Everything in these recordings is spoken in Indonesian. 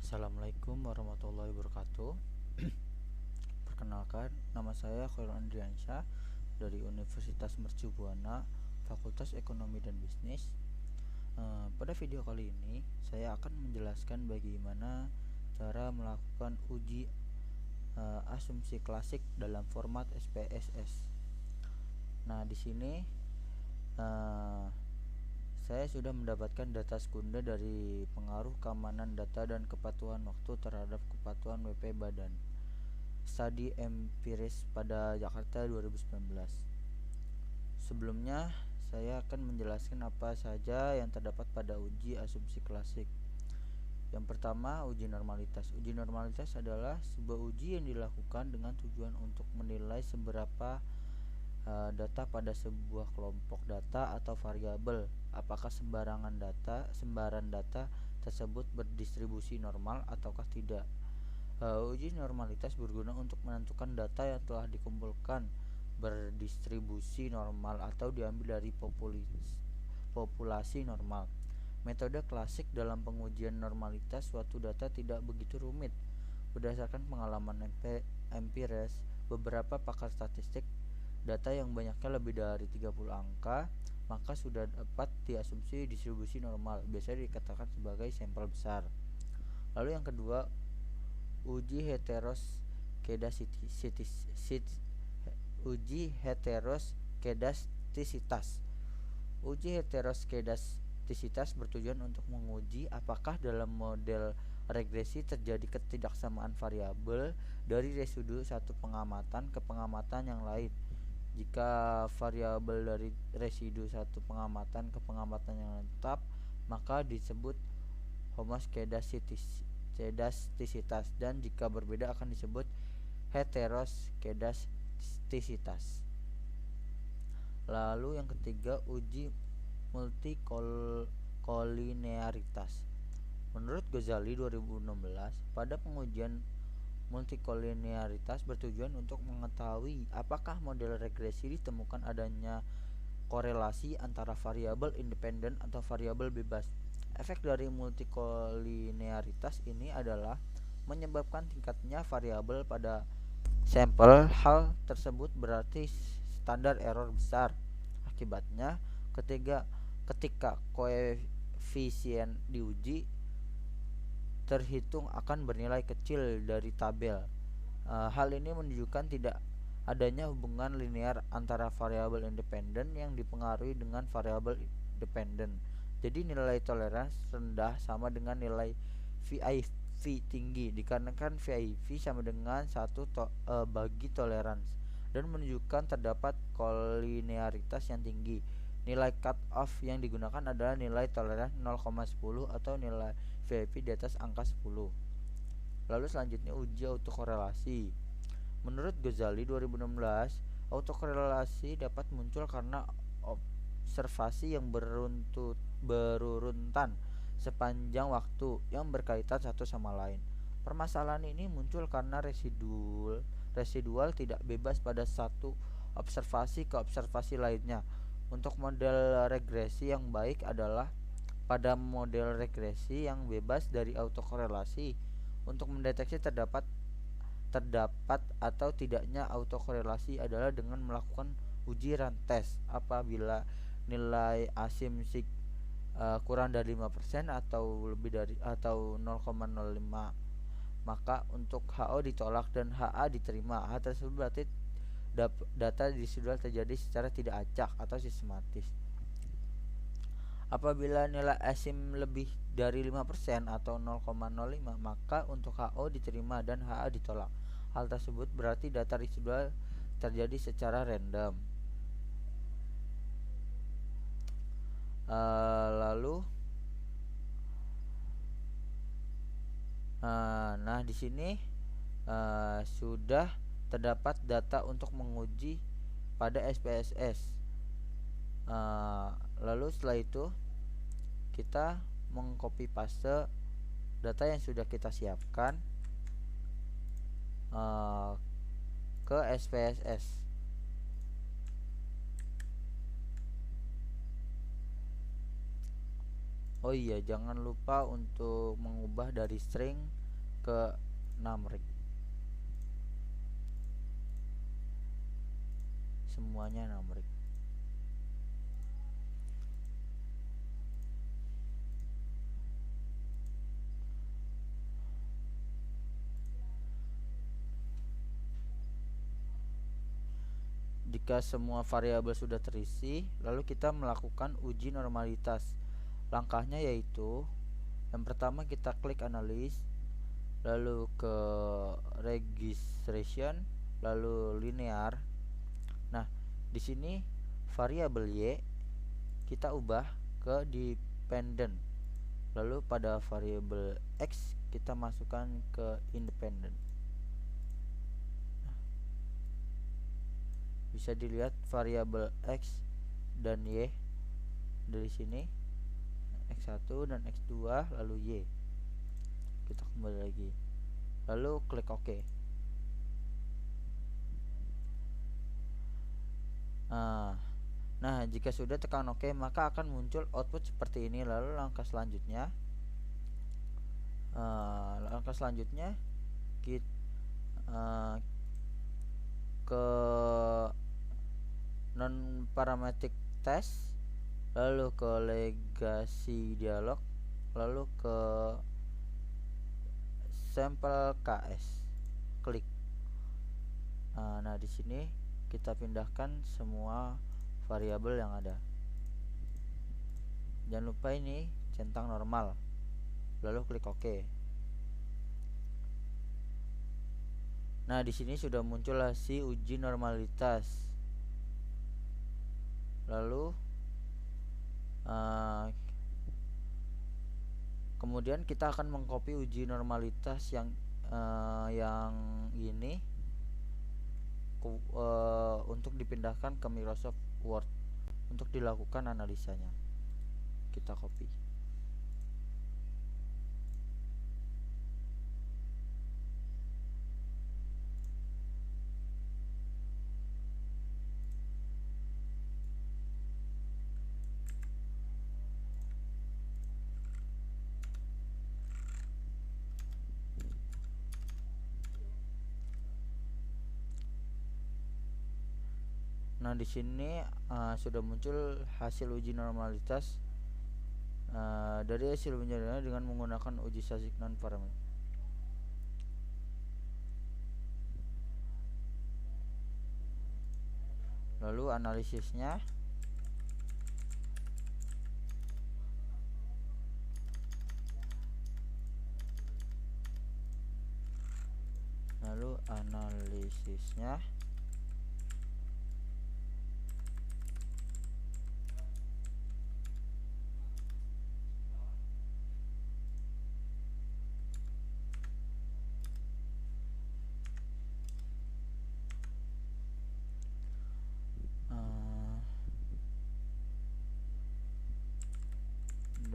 Assalamualaikum warahmatullahi wabarakatuh. Perkenalkan, nama saya Khairul Andriansyah dari Universitas Mercu Buana, Fakultas Ekonomi dan Bisnis. Pada video kali ini, saya akan menjelaskan bagaimana cara melakukan uji asumsi klasik dalam format SPSS. Nah, di sini saya sudah mendapatkan data sekunder dari pengaruh keamanan data dan kepatuhan waktu terhadap kepatuhan WP Badan Studi Empiris pada Jakarta 2019. Sebelumnya, saya akan menjelaskan apa saja yang terdapat pada uji asumsi klasik. Yang pertama, uji normalitas. Uji normalitas adalah sebuah uji yang dilakukan dengan tujuan untuk menilai seberapa data pada sebuah kelompok data atau variabel, apakah sembaran data tersebut berdistribusi normal ataukah tidak. Uji normalitas berguna untuk menentukan data yang telah dikumpulkan berdistribusi normal atau diambil dari populasi normal. Metode klasik dalam pengujian normalitas suatu data tidak begitu rumit. Berdasarkan pengalaman empiris, beberapa pakar statistik, data yang banyaknya lebih dari 30 angka, maka sudah dapat diasumsi distribusi normal, biasanya dikatakan sebagai sampel besar. Lalu yang kedua, uji heteroskedastisitas. Uji heteroskedastisitas bertujuan untuk menguji apakah dalam model regresi terjadi ketidaksamaan variabel dari residu satu pengamatan ke pengamatan yang lain. Jika variabel dari residu satu pengamatan ke pengamatan yang tetap, maka disebut homoskedastisitas, dan jika berbeda akan disebut heteroskedastisitas. Lalu yang ketiga, uji multikolinearitas. Menurut Ghazali 2016, pada pengujian multikolinearitas bertujuan untuk mengetahui apakah model regresi ditemukan adanya korelasi antara variabel independen atau variabel bebas. Efek dari multikolinearitas ini adalah menyebabkan tingkatnya variabel pada sampel. Hal tersebut berarti standar error besar. Akibatnya, ketika koefisien diuji terhitung akan bernilai kecil dari tabel. Hal ini menunjukkan tidak adanya hubungan linear antara variabel independen yang dipengaruhi dengan variabel dependen. Jadi nilai toleransi rendah sama dengan nilai VIV tinggi, dikarenakan VIV sama dengan 1 bagi toleransi, dan menunjukkan terdapat kolinearitas yang tinggi. Nilai cut off yang digunakan adalah nilai toleransi 0,10 atau nilai VIP di atas angka 10. Lalu selanjutnya, uji autokorelasi. Menurut Ghazali 2016, autokorelasi dapat muncul karena observasi yang beruruntan sepanjang waktu yang berkaitan satu sama lain. Permasalahan ini muncul karena residual tidak bebas pada satu observasi ke observasi lainnya. Untuk model regresi yang baik adalah pada model regresi yang bebas dari autokorelasi. Untuk mendeteksi terdapat atau tidaknya autokorelasi adalah dengan melakukan uji rantes. Apabila nilai asumsi kurang dari 5% atau lebih dari atau 0,05, maka untuk HO ditolak dan HA diterima. Hal tersebut berarti data residual terjadi secara tidak acak atau sistematis. Apabila nilai asim lebih dari 5% atau 0,05, maka untuk HO diterima dan HA ditolak. Hal tersebut berarti data residual terjadi secara random. Lalu di sini sudah terdapat data untuk menguji pada SPSS. Lalu setelah itu kita mengcopy paste data yang sudah kita siapkan ke SPSS. Oh iya, jangan lupa untuk mengubah dari string ke numeric. Semuanya numeric. Jika semua variabel sudah terisi, lalu kita melakukan uji normalitas. Langkahnya yaitu yang pertama kita klik analysis, lalu ke registration, lalu linear. Nah, di sini variabel y kita ubah ke dependent. Lalu pada variabel x kita masukkan ke independent. Bisa dilihat variabel x dan y dari sini, x1 dan x2 lalu y. Kita kembali lagi, lalu klik OK. Nah, jika sudah tekan OK, maka akan muncul output seperti ini. Lalu langkah selanjutnya kita ke non parametric test, lalu ke legacy dialog, lalu ke sampel KS, klik. Nah, di sini kita pindahkan semua variabel yang ada. Jangan lupa ini centang normal, lalu klik OK. Nah, di sini sudah muncul hasil uji normalitas. Lalu kemudian kita akan mengcopy uji normalitas yang ini untuk dipindahkan ke Microsoft Word untuk dilakukan analisanya. Kita copy. Nah, di sini sudah muncul hasil uji normalitas dari hasil penjelasan dengan menggunakan uji statistik non parameter. Lalu analisisnya,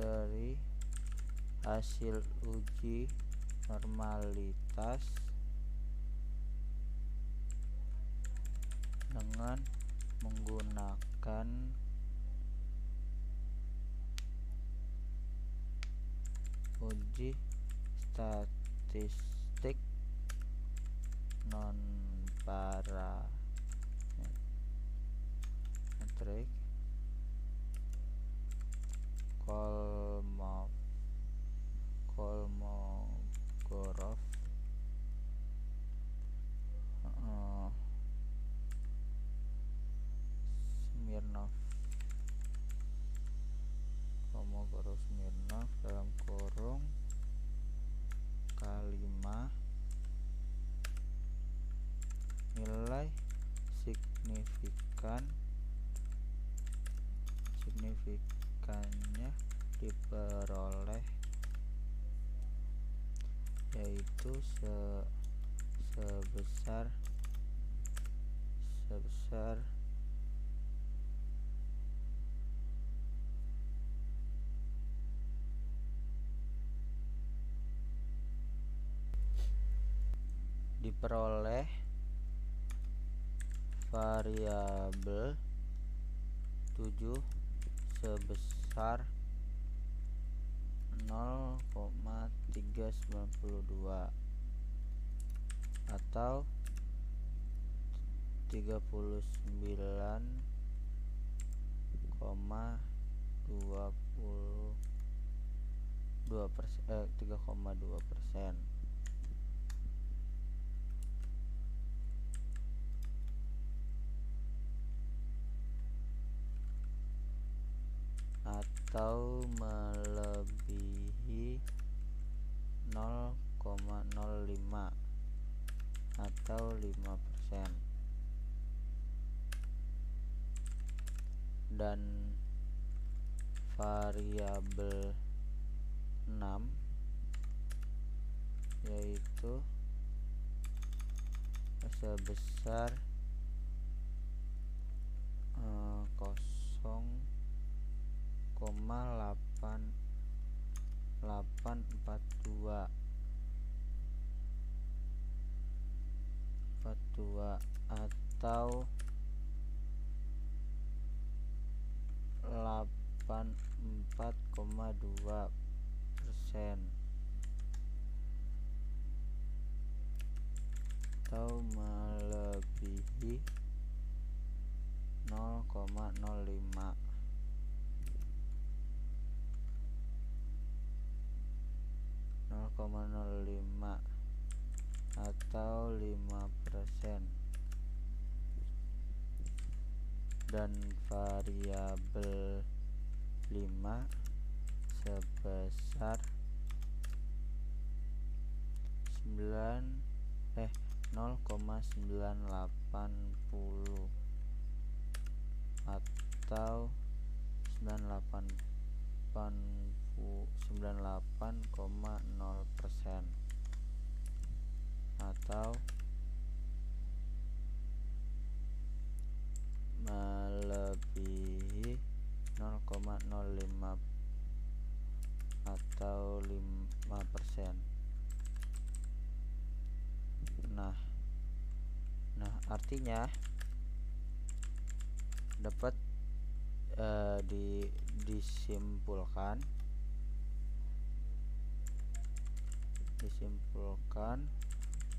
dari hasil uji normalitas dengan menggunakan uji statistik non parametric Kolmogorov Smirnov dalam kurung K5 nilai signifikannya diperoleh yaitu sebesar diperoleh variabel 7 sebesar 0,392 atau 3,2%. Atau melebihi 0,05 atau 5%. Dan variabel 6 yaitu sebesar 0,8842 atau 84,2% atau melebihi 0,05 atau 5%. Dan variabel 5 sebesar 0,980 atau 98,0% atau melebihi 0,05 atau 5%. Nah, artinya dapat disimpulkan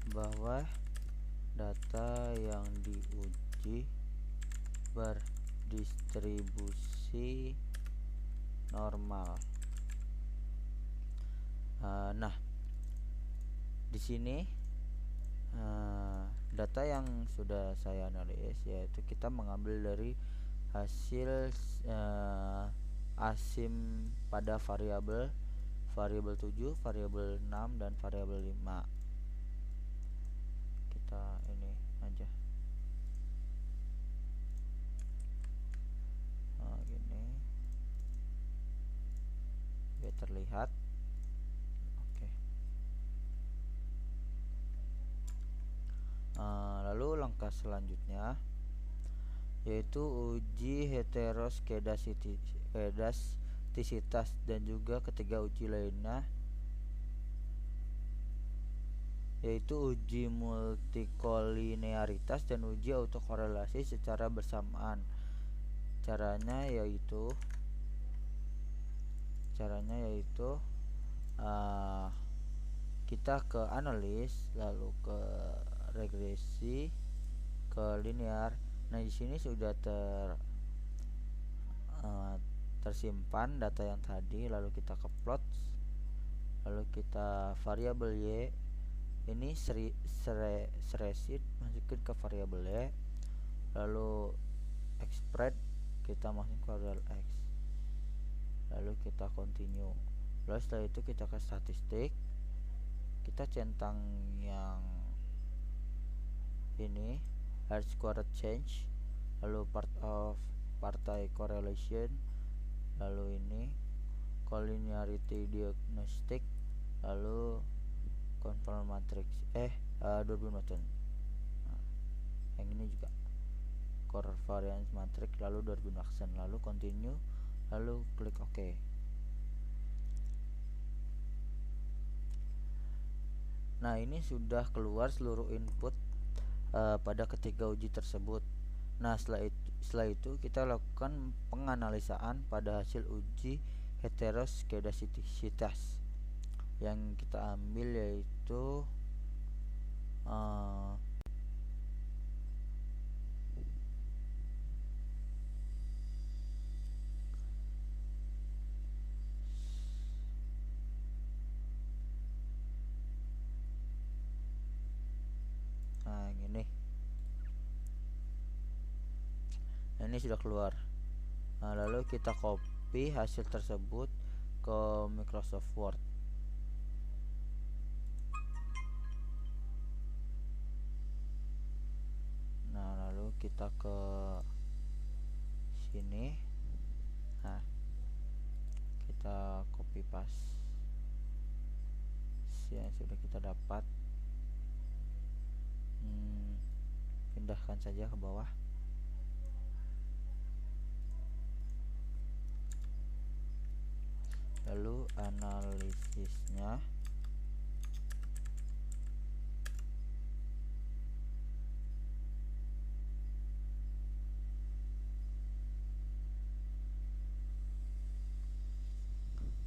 bahwa data yang diuji berdistribusi normal. Nah, di sini data yang sudah saya analis yaitu kita mengambil dari hasil asim pada variabel 7, variabel 6 dan variabel 5. Kita ini aja. Gini. Biar terlihat. Oke. Lalu langkah selanjutnya yaitu uji heteroskedastisitas dan juga ketiga uji lainnya yaitu uji multikolinearitas dan uji autokorelasi secara bersamaan. Caranya yaitu kita ke analis, lalu ke regresi, ke linear. Nah, di sini sudah tersimpan data yang tadi, lalu kita ke plot, lalu kita variabel y ini seresit masukin ke variabel y, lalu express kita masukin ke variabel x, lalu kita continue. Lalu setelah itu kita ke statistik, kita centang yang ini R-squared change, lalu part of partai correlation, lalu ini collinearity diagnostic, lalu conformal matrix Durbin matrix. Yang ini juga covariance matrix, lalu Durbin action, lalu continue, lalu klik OK. Nah, ini sudah keluar seluruh input pada ketiga uji tersebut. Nah, setelah itu kita lakukan penganalisaan pada hasil uji heteroskedasisitas. Yang kita ambil yaitu gini. Ini sudah keluar. Lalu kita copy hasil tersebut ke Microsoft Word. Lalu kita ke sini. Kita copy paste yang sudah kita dapat. Pindahkan saja ke bawah. Lalu analisisnya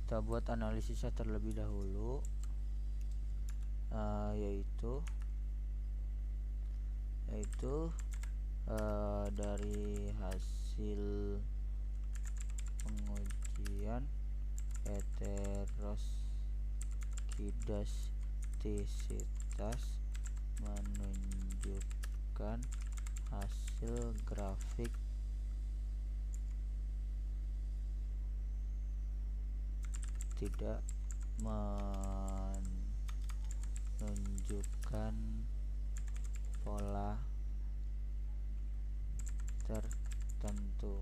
kita buat analisisnya terlebih dahulu, yaitu dari hasil pengujian heteroskedastisitas menunjukkan hasil grafik tidak menunjukkan pola tertentu,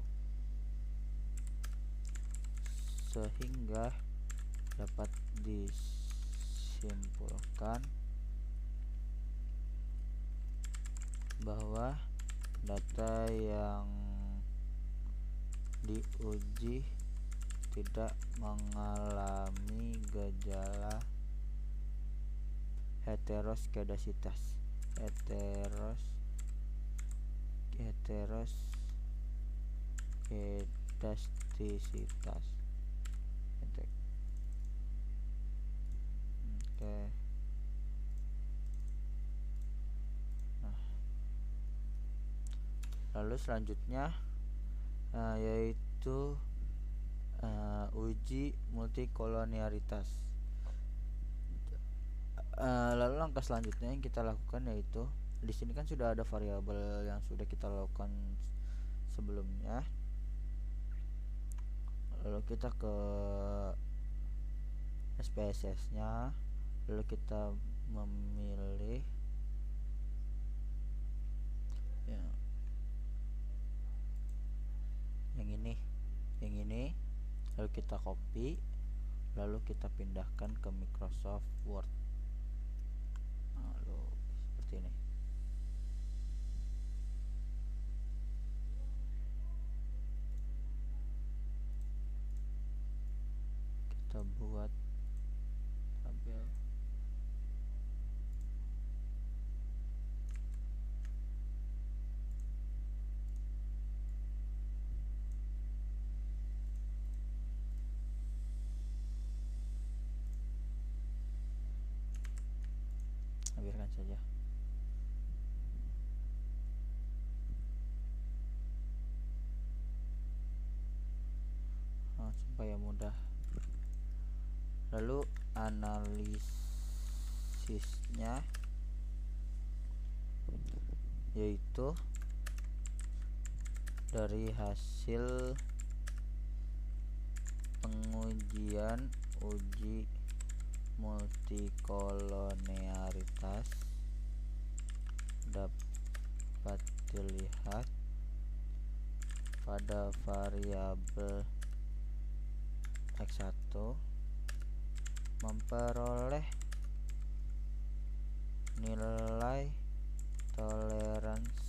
sehingga dapat disimpulkan bahwa data yang diuji tidak mengalami gejala heteroskedasitas. Lalu selanjutnya yaitu uji multikolonialitas. Lalu langkah selanjutnya yang kita lakukan yaitu, di sini kan sudah ada variabel yang sudah kita lakukan sebelumnya. Lalu kita ke SPSS-nya, lalu kita memilih yang ini, lalu kita copy, lalu kita pindahkan ke Microsoft Word. Lalu seperti ini. Kita buat tabel. Biarkan saja. Supaya mudah. Lalu analisisnya yaitu dari hasil pengujian uji multikolonialitas dapat dilihat pada variabel X1 memperoleh nilai toleransi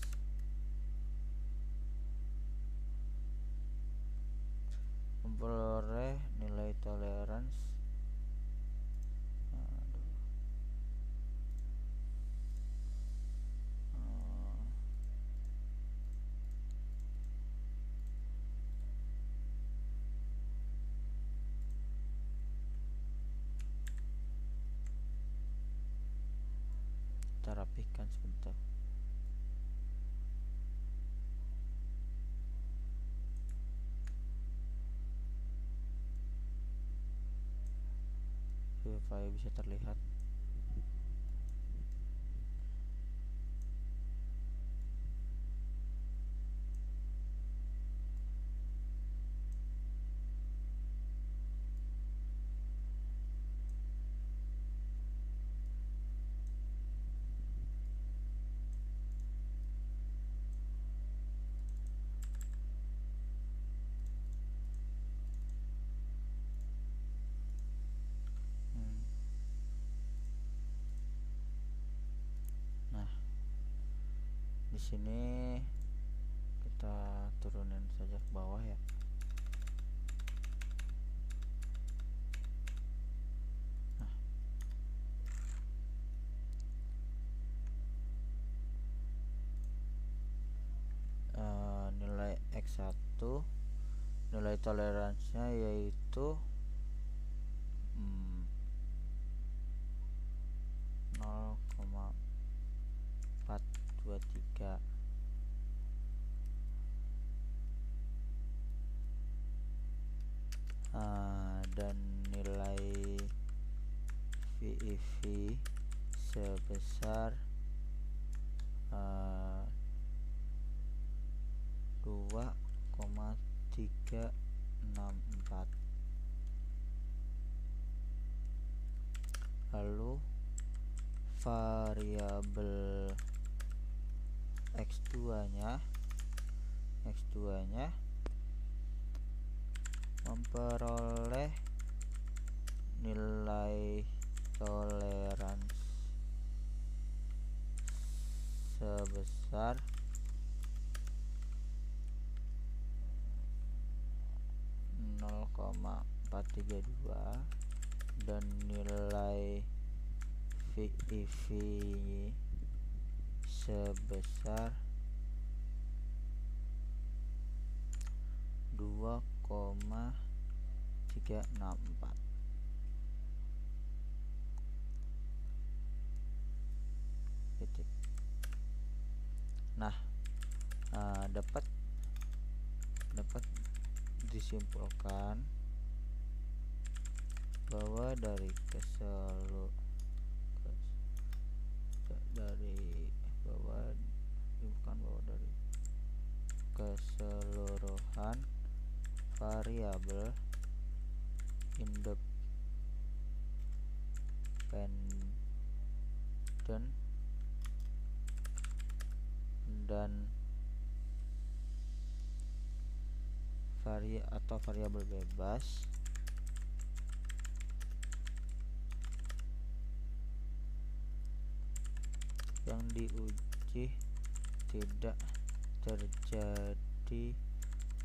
rapihkan sebentar. Supaya bisa terlihat. Nah, di sini kita turunin saja ke bawah ya. Nilai X1, nilai toleransinya yaitu 0,423. Dan nilai VEV sebesar 2,364. Lalu variabel X2 nya memperoleh nilai toleransi sebesar 0,432 dan nilai VEV sebesar 2,364. Titik. Nah, dapat disimpulkan bahwa dari keseluruhan variabel independen dan variabel bebas yang diuji tidak terjadi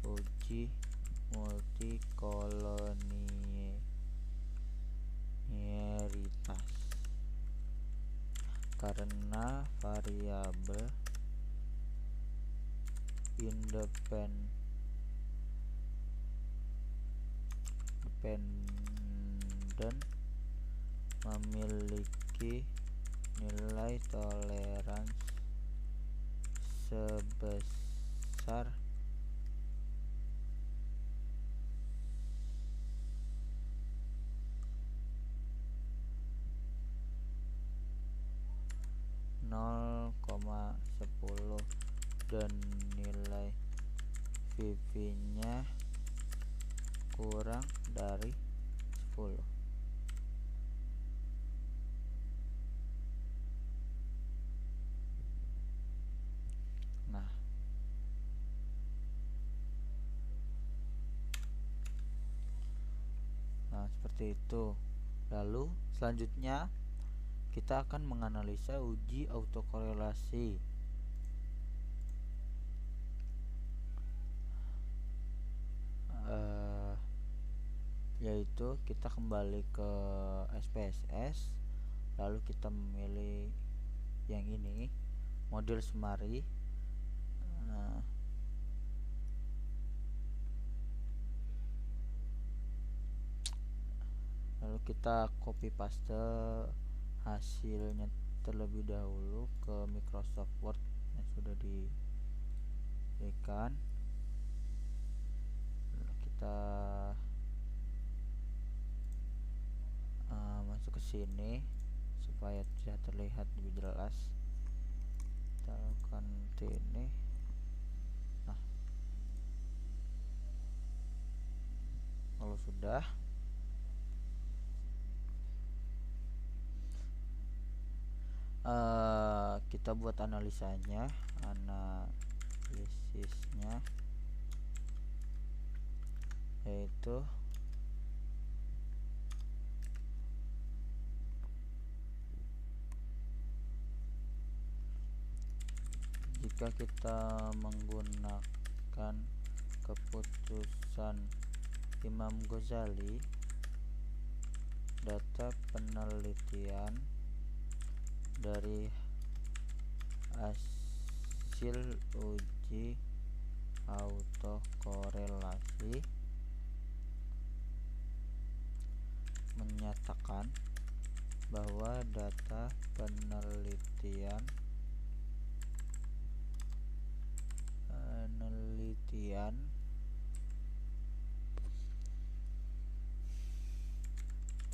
uji multikoliniaritas karena variabel independen memiliki nilai toleransi sebesar 0,10 dan nilai VV nya kurang dari 10. Nah, seperti itu. Lalu selanjutnya kita akan menganalisa uji autokorelasi. Yaitu kita kembali ke SPSS, lalu kita memilih yang ini, model Semari. Lalu kita copy paste hasilnya terlebih dahulu ke Microsoft Word yang sudah diberikan. Kita masuk ke sini supaya bisa terlihat lebih jelas. Kita lakukan ini. Nah, kalau sudah, kita buat analisisnya, yaitu jika kita menggunakan keputusan Imam Ghazali, data penelitian dari hasil uji autokorelasi menyatakan bahwa data penelitian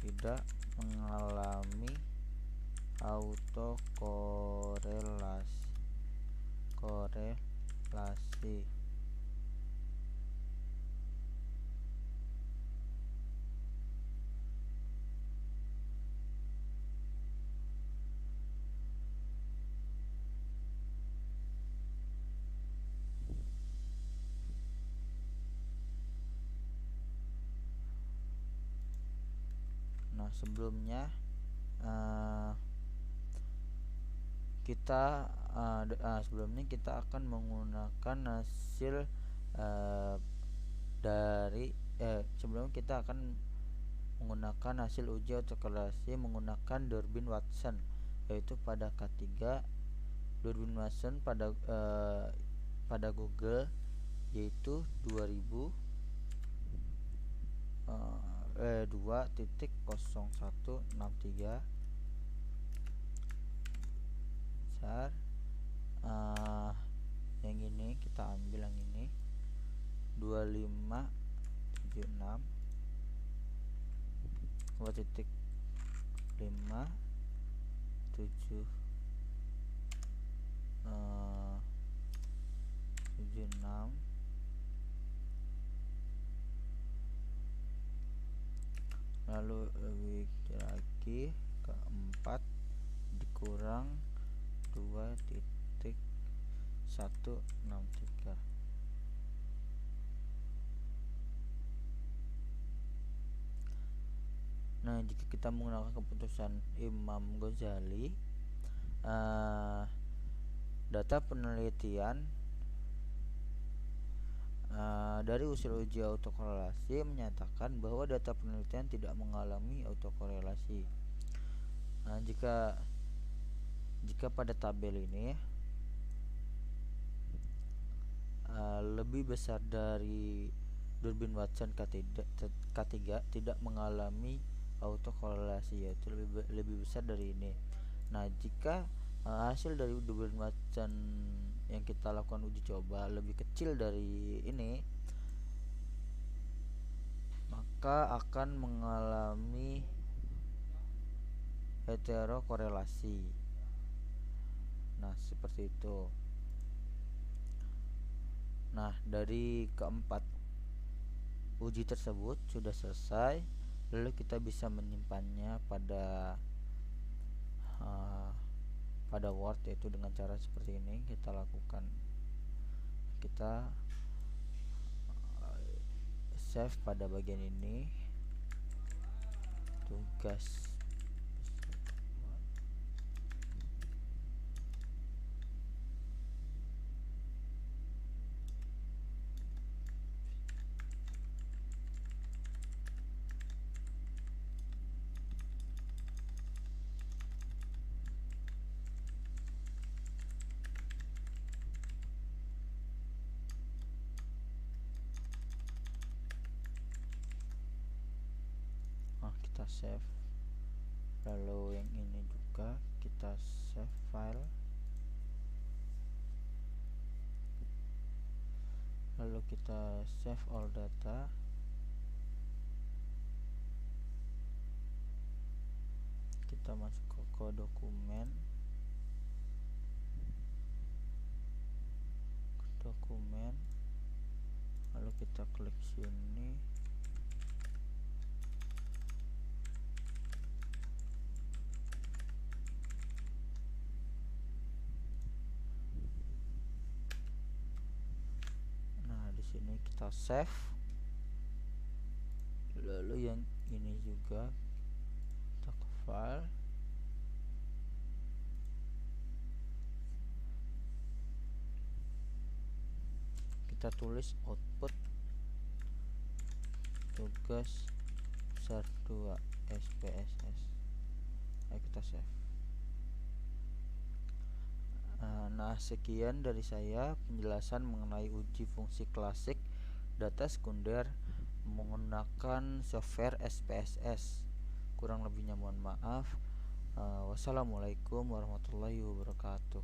tidak mengalami autokorelasi. Nah, sebelumnya sebelumnya kita akan menggunakan hasil sebelum kita akan menggunakan hasil uji autokorelasi menggunakan Durbin Watson, yaitu pada K3 Durbin Watson pada Google, yaitu 2.0163 yang ini kita ambil yang ini 2576 2.576 lalu lebih lagi keempat dikurang 2.163. Nah, jika kita menggunakan keputusan Imam Ghazali, data penelitian dari hasil uji autokorelasi menyatakan bahwa data penelitian tidak mengalami autokorelasi. Nah, jika pada tabel ini lebih besar dari Durbin Watson K3 tidak mengalami autokorelasi, yaitu lebih besar dari ini. Nah, jika hasil dari Durbin Watson yang kita lakukan uji coba lebih kecil dari ini, maka akan mengalami heterokorelasi. Nah, seperti itu. Nah, dari keempat uji tersebut sudah selesai, lalu kita bisa menyimpannya pada Word, yaitu dengan cara seperti ini. Kita save pada bagian ini, tugas. Kita save, lalu yang ini juga kita file, lalu kita save all data. Kita masuk ke dokumen, lalu kita klik sini. Nah, di sini kita save. Lalu yang ini juga kita ke file, kita tulis output tugas besar 2 SPSS. Ayo kita save. Nah, sekian dari saya penjelasan mengenai uji fungsi klasik data sekunder menggunakan software SPSS. Kurang lebihnya mohon maaf. Wassalamualaikum warahmatullahi wabarakatuh.